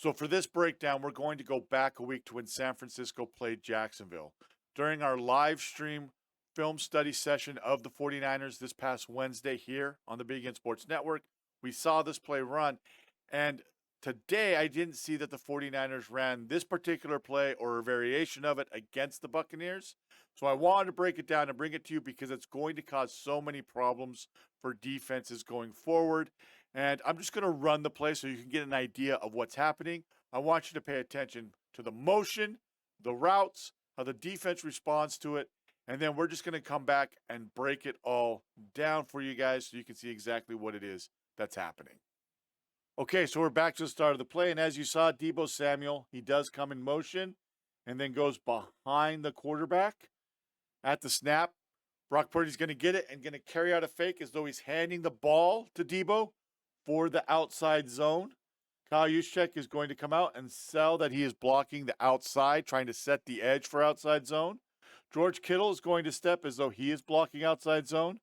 So for this breakdown, we're going to go back a week to when San Francisco played Jacksonville. During our live stream film study session of the 49ers this past Wednesday here on the Big End Sports Network, we saw this play run. And today I didn't see that the 49ers ran this particular play or a variation of it against the Buccaneers. So I wanted to break it down and bring it to you because it's going to cause so many problems for defenses going forward. And I'm just going to run the play so you can get an idea of what's happening. I want you to pay attention to the motion, the routes, how the defense responds to it, and then we're just going to come back and break it all down for you guys so you can see exactly what it is that's happening. Okay, so we're back to the start of the play, and as you saw, Deebo Samuel, he does come in motion and then goes behind the quarterback at the snap. Brock Purdy's going to get it and going to carry out a fake as though he's handing the ball to Deebo for the outside zone. Kyle Juszczyk is going to come out and sell that he is blocking the outside, trying to set the edge for outside zone. George Kittle is going to step as though he is blocking outside zone.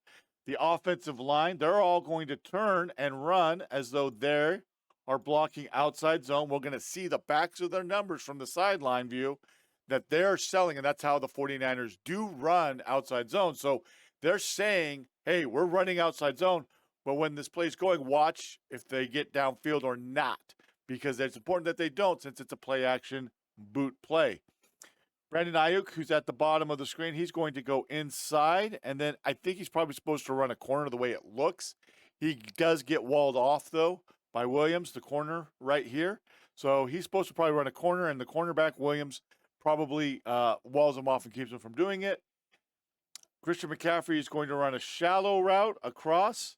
The offensive line, they're all going to turn and run as though they are blocking outside zone. We're going to see the backs of their numbers from the sideline view that they're selling, and that's how the 49ers do run outside zone. So they're saying, hey, we're running outside zone, but when this play's going, watch if they get downfield or not, because it's important that they don't since it's a play-action boot play. Brandon Ayuk, who's at the bottom of the screen, he's going to go inside, and then I think he's probably supposed to run a corner the way it looks. He does get walled off, though, by Williams, the corner right here. So he's supposed to probably run a corner, and the cornerback, Williams, probably walls him off and keeps him from doing it. Christian McAffrey is going to run a shallow route across.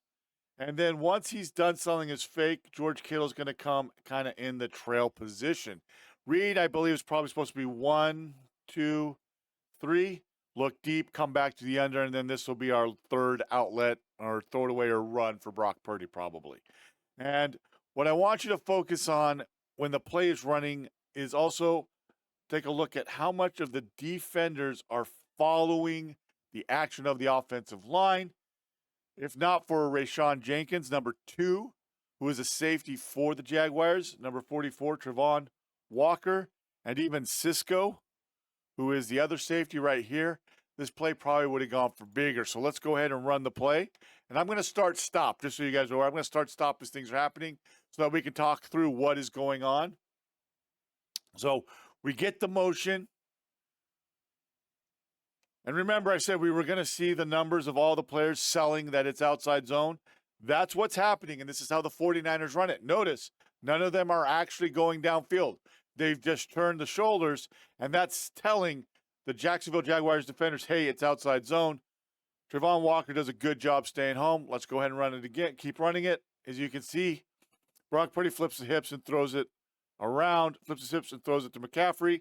And then once he's done selling his fake, George Kittle is going to come kind of in the trail position. Reed, I believe, is probably supposed to be 1, 2, 3. Look deep, come back to the under, and then this will be our third outlet or throw it away or run for Brock Purdy probably. And what I want you to focus on when the play is running is also take a look at how much of the defenders are following the action of the offensive line. If not for Rayshawn Jenkins, number 2, who is a safety for the Jaguars, number 44, Trevon Walker, and even Cisco, who is the other safety right here, this play probably would have gone for bigger. So let's go ahead and run the play. And I'm going to start stop, just so you guys know. I'm going to start stop as things are happening so that we can talk through what is going on. So we get the motion. And remember, I said we were going to see the numbers of all the players selling that it's outside zone. That's what's happening, and this is how the 49ers run it. Notice, none of them are actually going downfield. They've just turned the shoulders, and that's telling the Jacksonville Jaguars defenders, hey, it's outside zone. Trevon Walker does a good job staying home. Let's go ahead and run it again. Keep running it. As you can see, Brock Purdy flips the hips and throws it around, flips his hips and throws it to McCaffrey.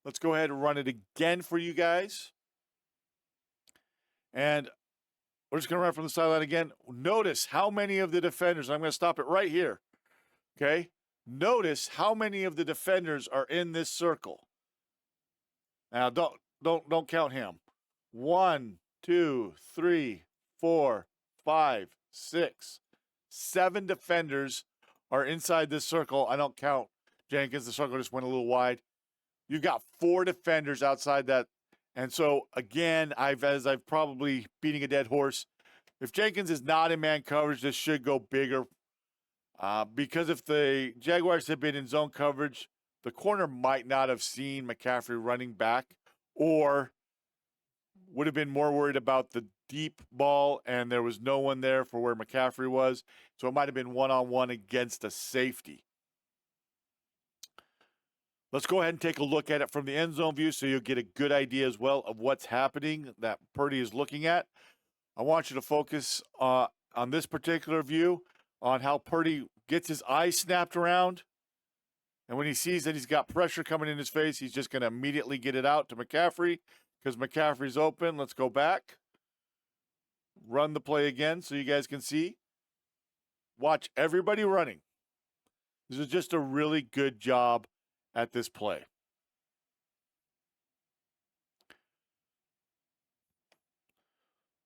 Let's go ahead and run it again for you guys. And we're just going to run from the sideline again. Notice how many of the defenders, I'm going to stop it right here, okay? Notice how many of the defenders are in this circle. Now, don't count him. 1, 2, 3, 4, 5, 6, 7 defenders are inside this circle. I don't count Jenkins. The circle just went a little wide. You've got 4 defenders outside that. And so, again, as I've probably beating a dead horse, if Jenkins is not in man coverage, this should go bigger. Because if the Jaguars had been in zone coverage, the corner might not have seen McCaffrey running back or would have been more worried about the deep ball, and there was no one there for where McCaffrey was. So it might have been one-on-one against a safety. Let's go ahead and take a look at it from the end zone view so you'll get a good idea as well of what's happening that Purdy is looking at. I want you to focus on this particular view on how Purdy gets his eyes snapped around. And when he sees that he's got pressure coming in his face, he's just going to immediately get it out to McCaffrey because McCaffrey's open. Let's go back. Run the play again so you guys can see. Watch everybody running. This is just a really good job at this play.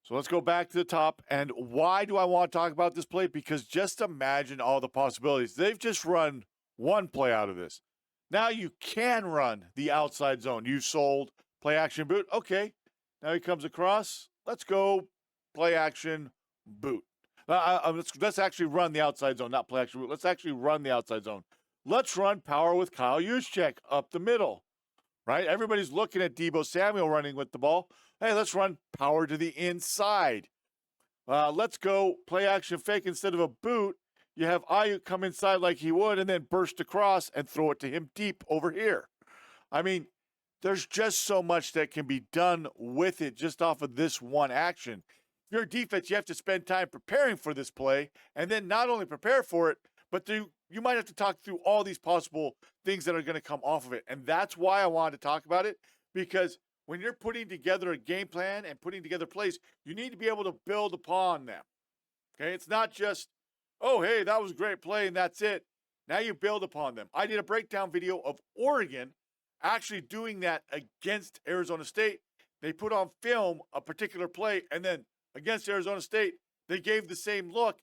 So let's go back to the top. And why do I want to talk about this play? Because just imagine all the possibilities. They've just run one play out of this. Now you can run the outside zone. You sold play action boot. Okay. Now he comes across. Let's go play action boot. Let's actually run the outside zone, not play action boot. Let's actually run the outside zone. Let's run power with Kyle Juszczyk up the middle, right? Everybody's looking at Deebo Samuel running with the ball. Hey, let's run power to the inside. Let's go play action fake instead of a boot. You have Ayuk come inside like he would and then burst across and throw it to him deep over here. I mean, there's just so much that can be done with it just off of this one action. If you're a defense, you have to spend time preparing for this play and then not only prepare for it, but you might have to talk through all these possible things that are going to come off of it. And that's why I wanted to talk about it, because when you're putting together a game plan and putting together plays, you need to be able to build upon them. Okay, it's not just, oh, hey, that was a great play and that's it. Now you build upon them. I did a breakdown video of Oregon actually doing that against Arizona State. They put on film a particular play, and then against Arizona State, they gave the same look.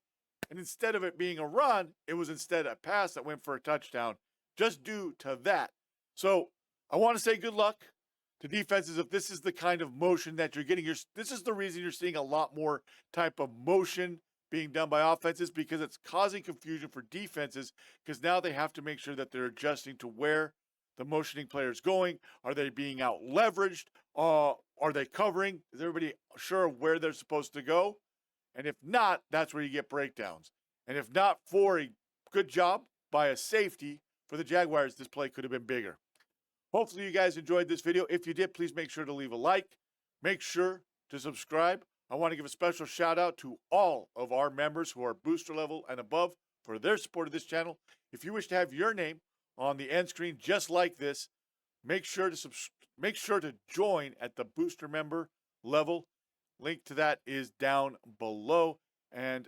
And instead of it being a run, it was instead a pass that went for a touchdown, just due to that. So I want to say good luck to defenses if this is the kind of motion that you're getting. This is the reason you're seeing a lot more type of motion being done by offenses, because it's causing confusion for defenses, because now they have to make sure that they're adjusting to where the motioning player is going. Are they being out leveraged? Are they covering? Is everybody sure of where they're supposed to go? And if not, that's where you get breakdowns. And if not for a good job by a safety for the Jaguars, this play could have been bigger. Hopefully you guys enjoyed this video. If you did, please make sure to leave a like. Make sure to subscribe. I want to give a special shout out to all of our members who are booster level and above for their support of this channel. If you wish to have your name on the end screen just like this, make sure to join at the booster member level. Link to that is down below. And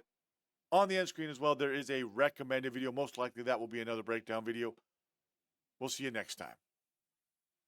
on the end screen as well, there is a recommended video. Most likely that will be another breakdown video. We'll see you next time.